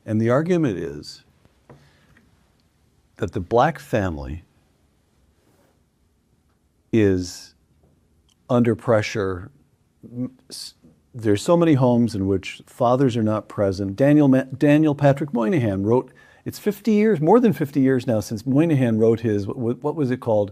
And the argument is that the black family is under pressure. There's so many homes in which fathers are not present. Daniel Patrick Moynihan wrote, it's 50 years, more than 50 years now since Moynihan wrote his, what was it called?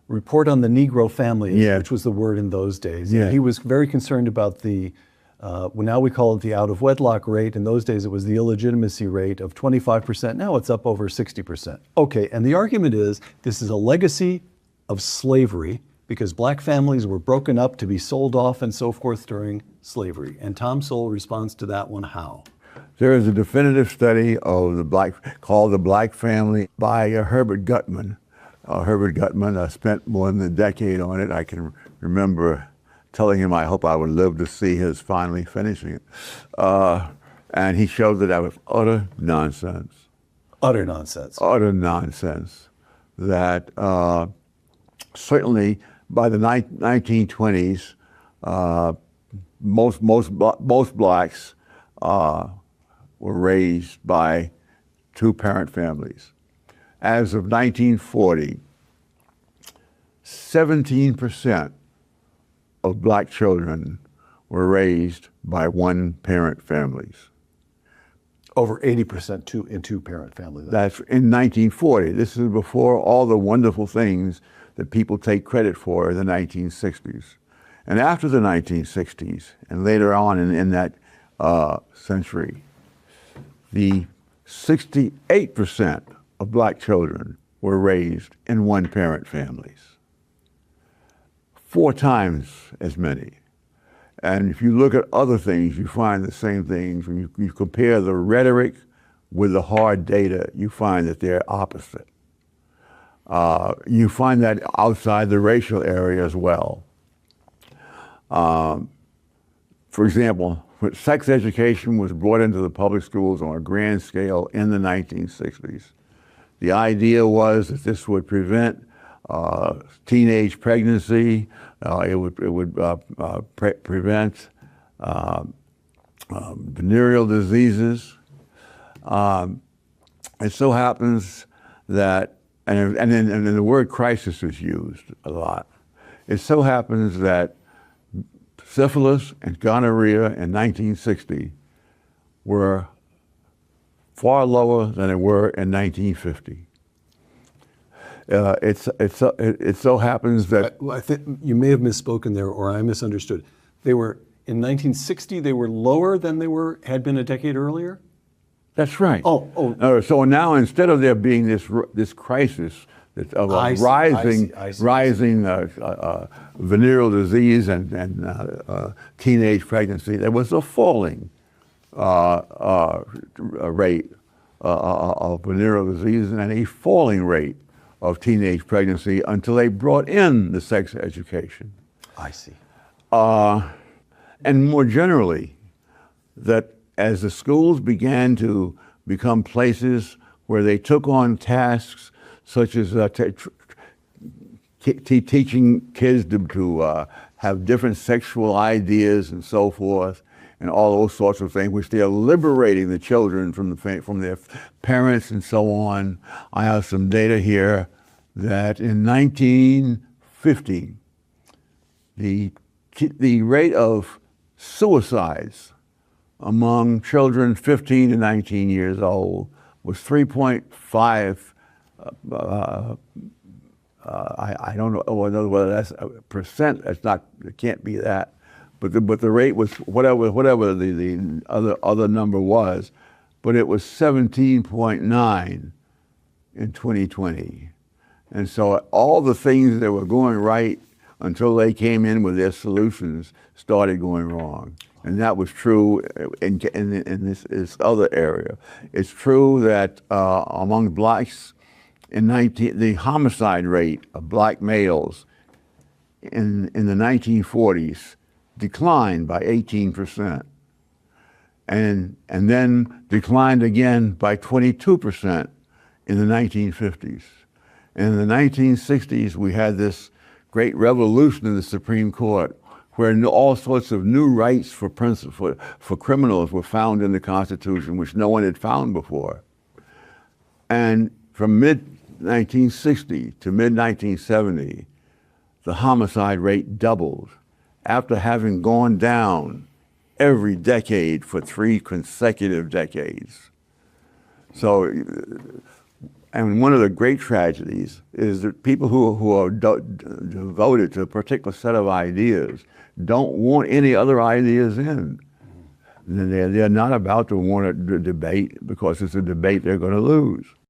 Report on the Negro Family, Yeah. which was the word in those days. Yeah. He was very concerned about the, now we call it the out of wedlock rate. In those days, it was the illegitimacy rate of 25%. Now it's up over 60%. Okay, and the argument is this is a legacy of slavery because black families were broken up to be sold off and so forth during slavery. And Tom Sowell responds to that one how? There is a definitive study of called The Black Family by Herbert Gutman. Herbert Gutman spent more than a decade on it. I can remember telling him I hope I would live to see his finally finishing it. And he showed that was utter nonsense. Utter nonsense. Utter nonsense. That certainly by the 1920s, most blacks were raised by two-parent families. As of 1940, 17% of black children were raised by one-parent families. Over 80% in two-parent families. That's in 1940. This is before all the wonderful things that people take credit for in the 1960s. And after the 1960s, and later on in that century, the 68% of black children were raised in one-parent families. 4 times as many. And if you look at other things, you find the same things. When you compare the rhetoric with the hard data, you find that they're opposite. You find that outside the racial area as well. For example, when sex education was brought into the public schools on a grand scale in the 1960s, the idea was that this would prevent teenage pregnancy. It would prevent venereal diseases. It so happens that, and then the word crisis is used a lot. It so happens that syphilis and gonorrhea in 1960 were far lower than they were in 1950. It so happens that... I think you may have misspoken there, or I misunderstood. They were, in 1960, they were lower than they had been a decade earlier? That's right. Oh. So now instead of there being this crisis of a rising venereal disease and teenage pregnancy, there was a falling rate of venereal disease and a falling rate of teenage pregnancy until they brought in the sex education. I see. And more generally, that as the schools began to become places where they took on tasks such as teaching kids to have different sexual ideas and so forth, and all those sorts of things, which they are liberating the children from their parents and so on. I have some data here that in 1950, the rate of suicides among children 15 to 19 years old was 3.5. I don't know whether that's a percent. That's not. It can't be that. But the rate was whatever the other number was, but it was 17.9 in 2020. And so all the things that were going right until they came in with their solutions started going wrong. And that was true in this other area. It's true that among blacks, the homicide rate of black males in the 1940s declined by 18%, and then declined again by 22% in the 1950s. And in the 1960s, we had this great revolution in the Supreme Court where all sorts of new rights for criminals were found in the Constitution, which no one had found before. And from mid-1960 to mid-1970, the homicide rate doubled after having gone down every decade for 3 consecutive decades. So, and one of the great tragedies is that people who are devoted to a particular set of ideas don't want any other ideas in. They're not about to want a debate because it's a debate they're going to lose.